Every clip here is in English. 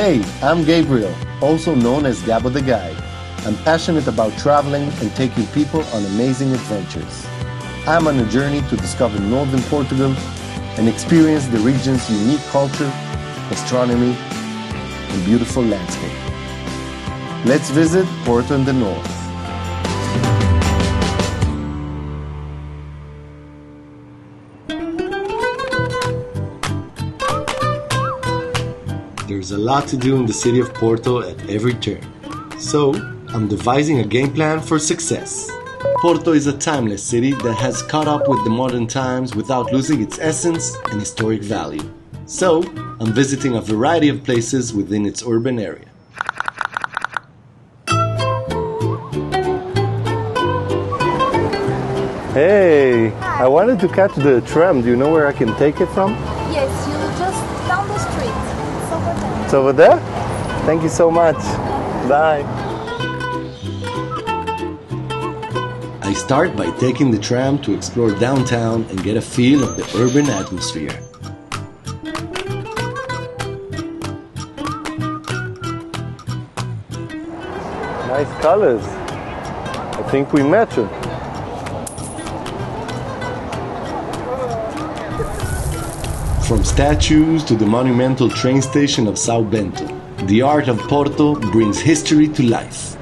Hey, I'm Gabriel, also known as Gabo the Guide. I'm passionate about traveling and taking people on amazing adventures. I'm on a journey to discover northern Portugal and experience the region's unique culture, gastronomy, and beautiful landscape. Let's visit Porto in the north. There's a lot to do in the city of Porto at every turn. So, I'm devising a game plan for success. Porto is a timeless city that has caught up with the modern times without losing its essence and historic value. So, I'm visiting a variety of places within its urban area. Hey, I wanted to catch the tram. Do you know where I can take it from? Yes, you just down the street. It's over there. It's over there? Thank you so much. Bye. I start by taking the tram to explore downtown and get a feel of the urban atmosphere. Nice colors. I think we match them. From statues to the monumental train station of São Bento, the art of Porto brings history to life.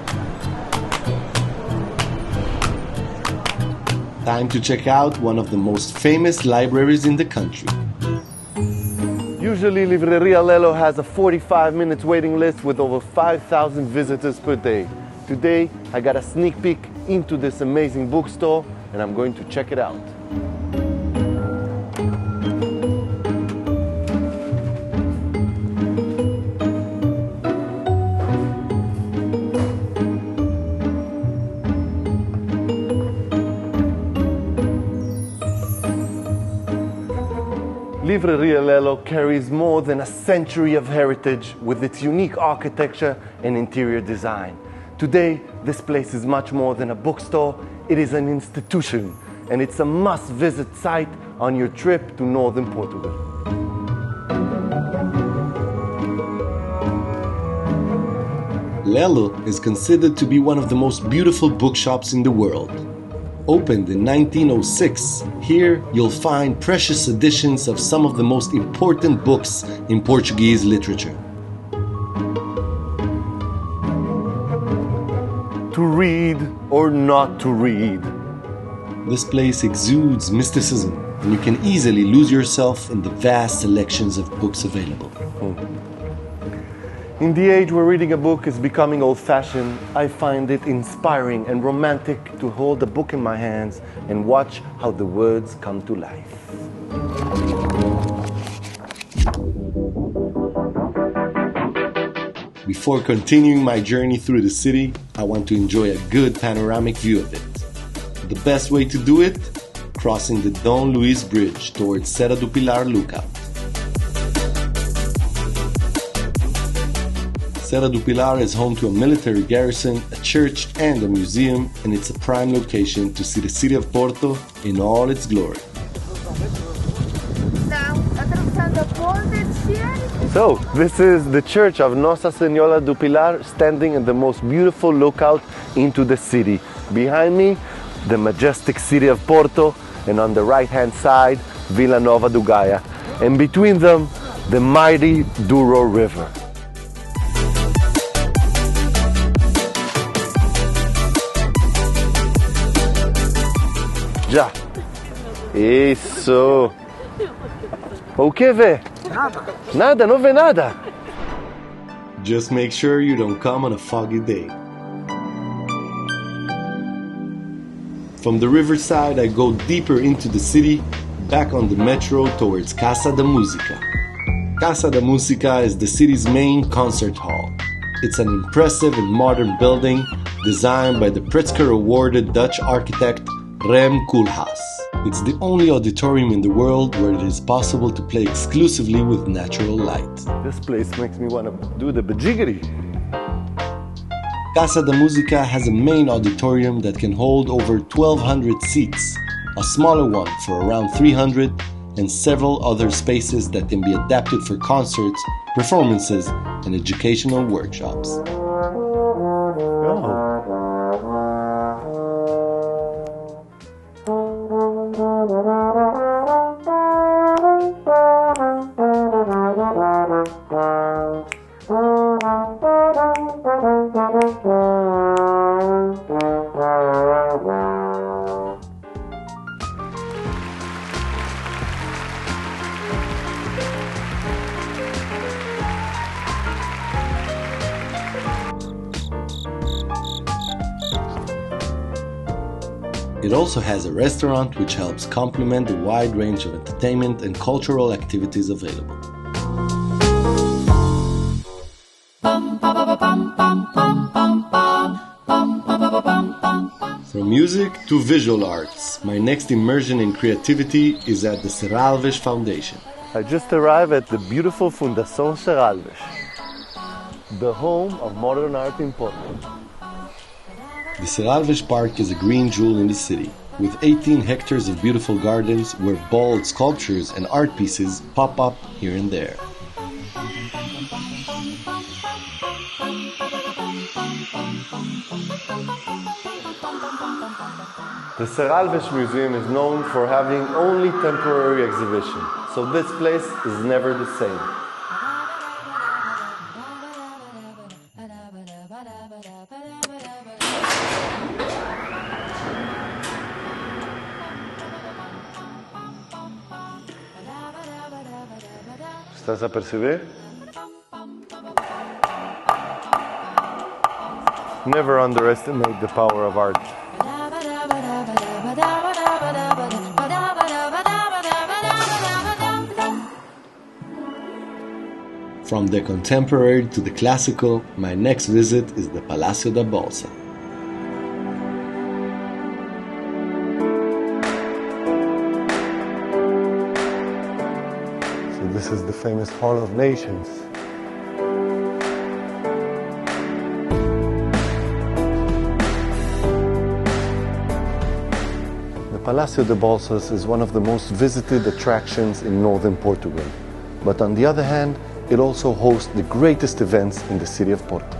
Time to check out one of the most famous libraries in the country. Usually Livraria Lello has a 45 minutes waiting list with over 5,000 visitors per day. Today I got a sneak peek into this amazing bookstore and I'm going to check it out. Livraria Lello carries more than a century of heritage with its unique architecture and interior design. Today, this place is much more than a bookstore, it is an institution, and it's a must-visit site on your trip to northern Portugal. Lello is considered to be one of the most beautiful bookshops in the world. Opened in 1906, here you'll find precious editions of some of the most important books in Portuguese literature. To read or not to read. This place exudes mysticism, and you can easily lose yourself in the vast selections of books available. In the age where reading a book is becoming old-fashioned, I find it inspiring and romantic to hold a book in my hands and watch how the words come to life. Before continuing my journey through the city, I want to enjoy a good panoramic view of it. The best way to do it? Crossing the Dom Luís Bridge towards Serra do Pilar lookout. Serra do Pilar is home to a military garrison, a church and a museum, and it's a prime location to see the city of Porto in all its glory. So, this is the church of Nossa Senhora do Pilar standing in the most beautiful lookout into the city. Behind me, the majestic city of Porto, and on the right-hand side, Vila Nova do Gaia. And between them, the mighty Douro River. Já. Isso. O que vê? Nada. Nada, não vê nada. Just make sure you don't come on a foggy day. From the riverside, I go deeper into the city, back on the metro towards Casa da Música. Casa da Música is the city's main concert hall. It's an impressive and modern building designed by the Pritzker-awarded Dutch architect Rem Koolhaas. It's the only auditorium in the world where it is possible to play exclusively with natural light. This place makes me want to do the bajigiri. Casa da Música has a main auditorium that can hold over 1,200 seats, a smaller one for around 300, and several other spaces that can be adapted for concerts, performances, and educational workshops. It also has a restaurant which helps complement the wide range of entertainment and cultural activities available. From music to visual arts, my next immersion in creativity is at the Serralves Foundation. I just arrived at the beautiful Fundação Serralves, the home of modern art in Porto. The Serralves Park is a green jewel in the city, with 18 hectares of beautiful gardens where bold sculptures and art pieces pop up here and there. The Serralves Museum is known for having only temporary exhibition, so this place is never the same. ¿Estás a perceber? Never underestimate the power of art. From the contemporary to the classical, my next visit is the Palacio da Bolsa. So this is the famous Hall of Nations. The Palacio de Bolsas is one of the most visited attractions in northern Portugal. But on the other hand, it also hosts the greatest events in the city of Porto.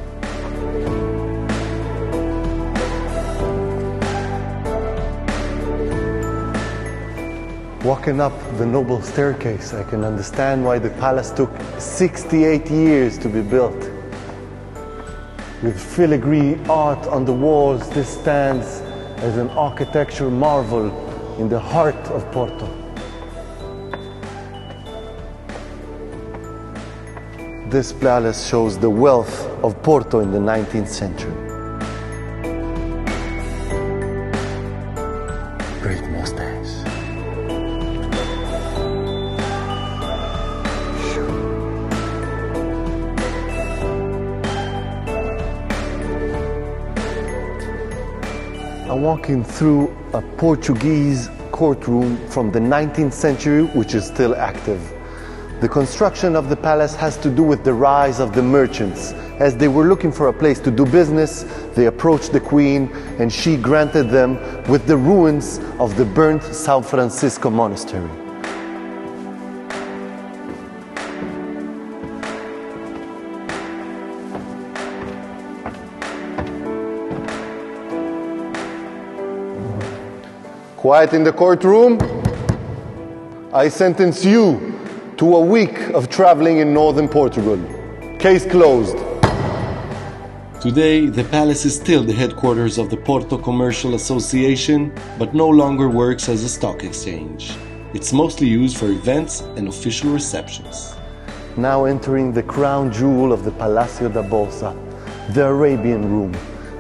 Walking up the noble staircase, I can understand why the palace took 68 years to be built. With filigree art on the walls, this stands as an architecture marvel in the heart of Porto. This palace shows the wealth of Porto in the 19th century. Great mustache. I'm walking through a Portuguese courtroom from the 19th century, which is still active. The construction of the palace has to do with the rise of the merchants. As they were looking for a place to do business, they approached the queen and she granted them with the ruins of the burnt São Francisco monastery. Quiet in the courtroom. I sentence you to a week of traveling in northern Portugal. Case closed. Today, the palace is still the headquarters of the Porto Commercial Association, but no longer works as a stock exchange. It's mostly used for events and official receptions. Now entering the crown jewel of the Palacio da Bolsa, the Arabian Room.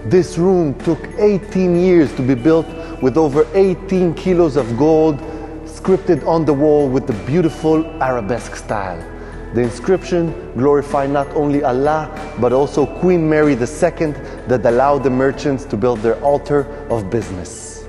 This room took 18 years to be built with over 18 kilos of gold scripted on the wall with the beautiful arabesque style. The inscription glorified not only Allah, but also Queen Mary II that allowed the merchants to build their altar of business.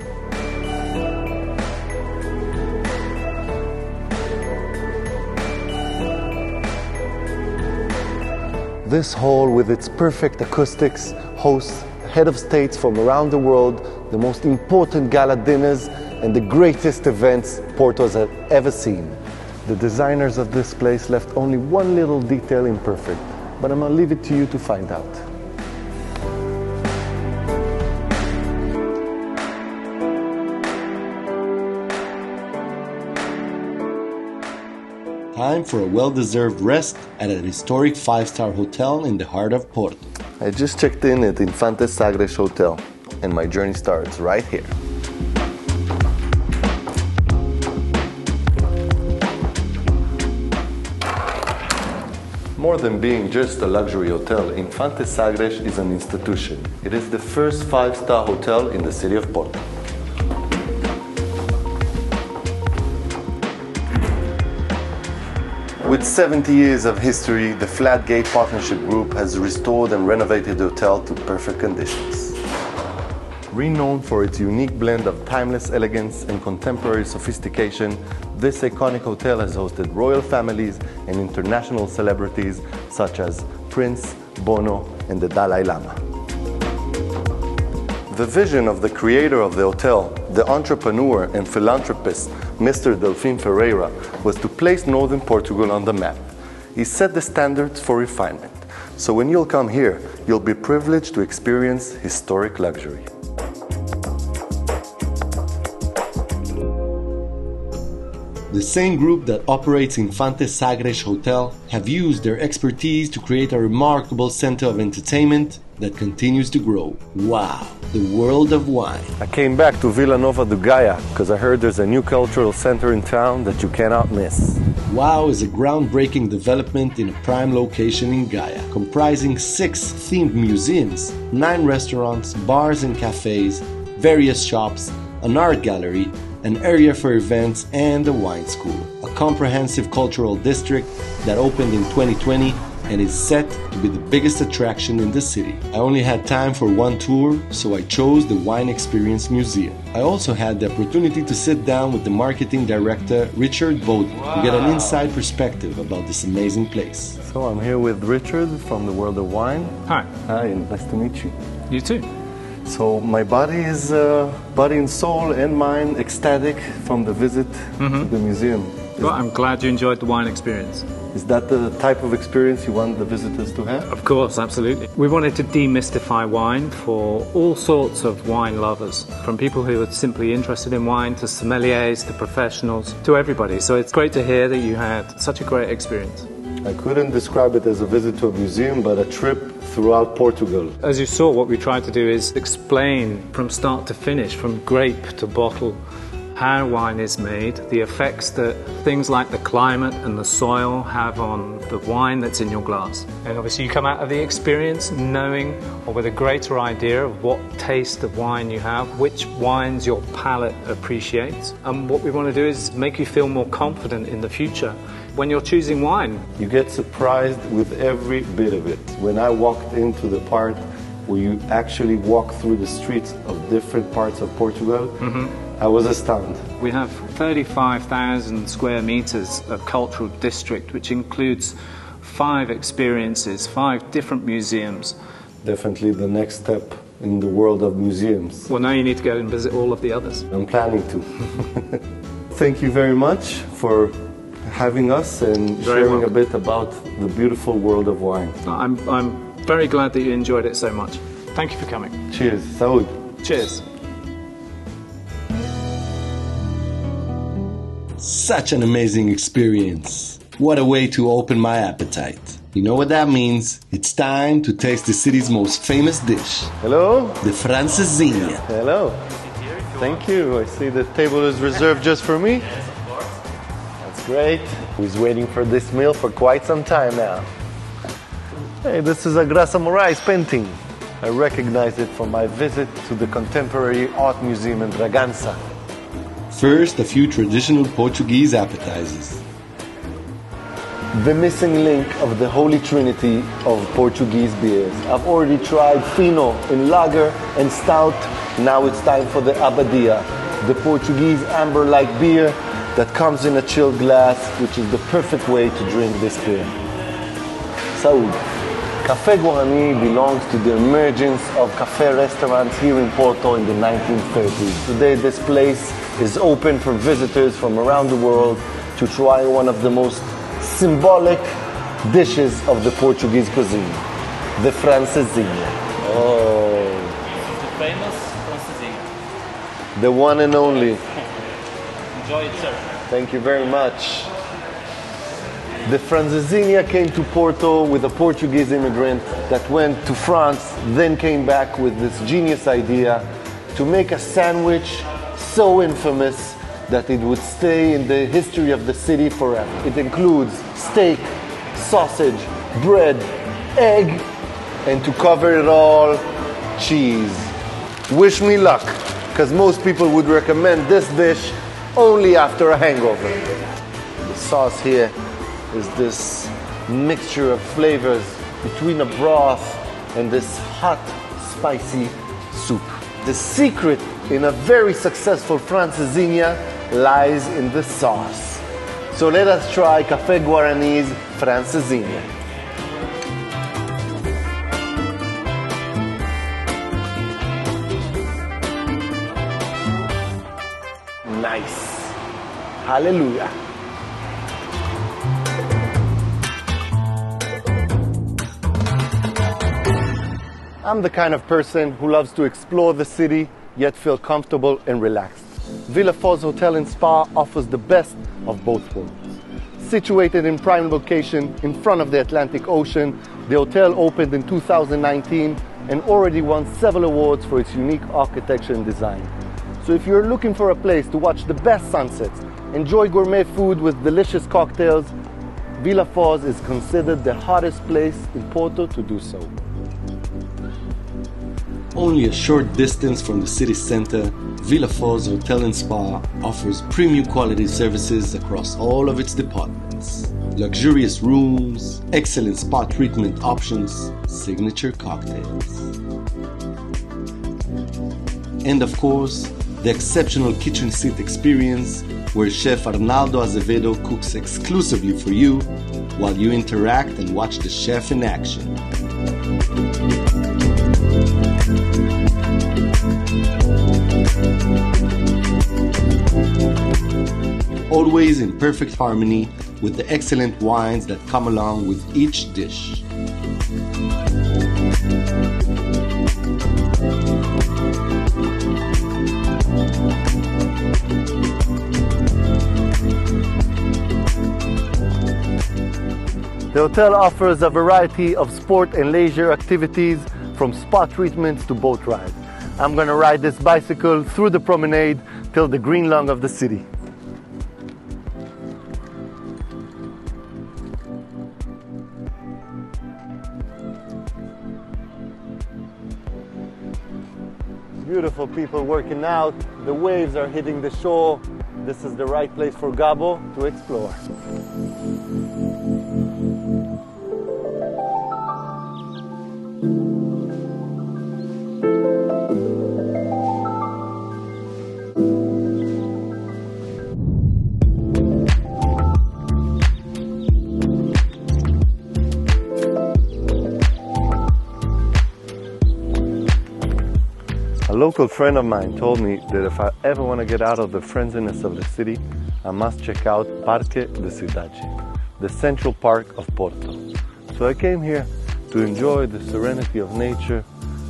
This hall, with its perfect acoustics, hosts head of states from around the world, the most important gala dinners, and the greatest events Porto has ever seen. The designers of this place left only one little detail imperfect, but I'm gonna leave it to you to find out. Time for a well-deserved rest at an historic 5-star hotel in the heart of Porto. I just checked in at Infante Sagres Hotel, and my journey starts right here. More than being just a luxury hotel, Infante Sagres is an institution. It is the first 5-star hotel in the city of Porto. With 70 years of history, the Flatgate Partnership Group has restored and renovated the hotel to perfect conditions. Renowned for its unique blend of timeless elegance and contemporary sophistication, this iconic hotel has hosted royal families and international celebrities such as Prince, Bono, and the Dalai Lama. The vision of the creator of the hotel, the entrepreneur and philanthropist Mr. Delfim Ferreira, was to place northern Portugal on the map. He set the standards for refinement. So when you'll come here, you'll be privileged to experience historic luxury. The same group that operates Infante Sagres Hotel have used their expertise to create a remarkable center of entertainment that continues to grow. Wow, the world of wine. I came back to Vila Nova do Gaia because I heard there's a new cultural center in town that you cannot miss. Wow is a groundbreaking development in a prime location in Gaia, comprising 6 themed museums, 9 restaurants, bars and cafes, various shops, an art gallery, an area for events, and a wine school. A comprehensive cultural district that opened in 2020 and is set to be the biggest attraction in the city. I only had time for one tour, so I chose the Wine Experience Museum. I also had the opportunity to sit down with the marketing director, Richard Bowden, to get an inside perspective about this amazing place. So I'm here with Richard from the World of Wine. Hi. Hi, and nice to meet you. You too. So my body is, body and soul and mind ecstatic from the visit to the museum. Well, I'm glad you enjoyed the wine experience. Is that the type of experience you want the visitors to have? Of course, absolutely. We wanted to demystify wine for all sorts of wine lovers, from people who are simply interested in wine to sommeliers to professionals to everybody. So it's great to hear that you had such a great experience. I couldn't describe it as a visit to a museum, but a trip throughout Portugal. As you saw, what we tried to do is explain from start to finish, from grape to bottle, how wine is made, the effects that things like the climate and the soil have on the wine that's in your glass. And obviously you come out of the experience knowing or with a greater idea of what taste of wine you have, which wines your palate appreciates. And what we want to do is make you feel more confident in the future when you're choosing wine. You get surprised with every bit of it. When I walked into the part where you actually walk through the streets of different parts of Portugal, I was astounded. We have 35,000 square meters of cultural district, which includes 5 experiences, 5 different museums. Definitely the next step in the world of museums. Well, now you need to go and visit all of the others. I'm planning to. Thank you very much for having us and sharing a bit about the beautiful world of wine. I'm very glad that you enjoyed it so much. Thank you for coming. Cheers. Saúde. Cheers. Such an amazing experience. What a way to open my appetite. You know what that means? It's time to taste the city's most famous dish. Hello. The francesinha. Hello. Thank you. I see the table is reserved just for me. Yes, of course. That's great. He's waiting for this meal for quite some time now. Hey, this is a Graça Moraes painting. I recognize it from my visit to the Contemporary Art Museum in Bragança. First, a few traditional Portuguese appetizers. The missing link of the Holy Trinity of Portuguese beers. I've already tried Fino in lager and stout. Now it's time for the Abadia, the Portuguese amber-like beer that comes in a chilled glass, which is the perfect way to drink this beer. Saúde. Café Guarani belongs to the emergence of café restaurants here in Porto in the 1930s. Today this place is open for visitors from around the world to try one of the most symbolic dishes of the Portuguese cuisine, the francesinha. Oh. The famous francesinha. The one and only. Enjoy it, sir. Thank you very much. The francesinha came to Porto with a Portuguese immigrant that went to France, then came back with this genius idea to make a sandwich so infamous that it would stay in the history of the city forever. It includes steak, sausage, bread, egg, and to cover it all, cheese. Wish me luck, because most people would recommend this dish only after a hangover. The sauce here is this mixture of flavors between a broth and this hot, spicy soup. The secret in a very successful francesinha lies in the sauce. So let us try Café Guarani's francesinha. Nice. Hallelujah. I'm the kind of person who loves to explore the city, yet feel comfortable and relaxed. Villa Foz Hotel and Spa offers the best of both worlds. Situated in prime location in front of the Atlantic Ocean, the hotel opened in 2019 and already won several awards for its unique architecture and design. So if you're looking for a place to watch the best sunsets, enjoy gourmet food with delicious cocktails, Villa Foz is considered the hottest place in Porto to do so. Only a short distance from the city center, Villa Foz Hotel and Spa offers premium quality services across all of its departments. Luxurious rooms, excellent spa treatment options, signature cocktails. And of course, the exceptional kitchen seat experience where Chef Arnaldo Azevedo cooks exclusively for you while you interact and watch the chef in action. Always in perfect harmony with the excellent wines that come along with each dish. The hotel offers a variety of sport and leisure activities from spa treatments to boat rides. I'm going to ride this bicycle through the promenade till the green lung of the city. Beautiful people working out, the waves are hitting the shore. This is the right place for Gabo to explore. A local friend of mine told me that if I ever want to get out of the frenziness of the city, I must check out Parque de Cidade, the central park of Porto. So I came here to enjoy the serenity of nature,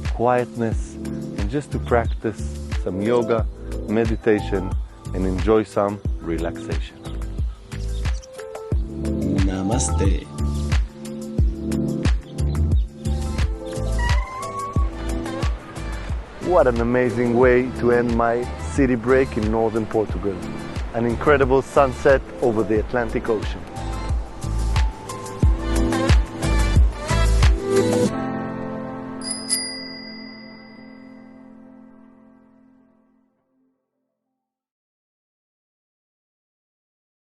quietness, and just to practice some yoga, meditation, and enjoy some relaxation. Namaste. What an amazing way to end my city break in northern Portugal. An incredible sunset over the Atlantic Ocean.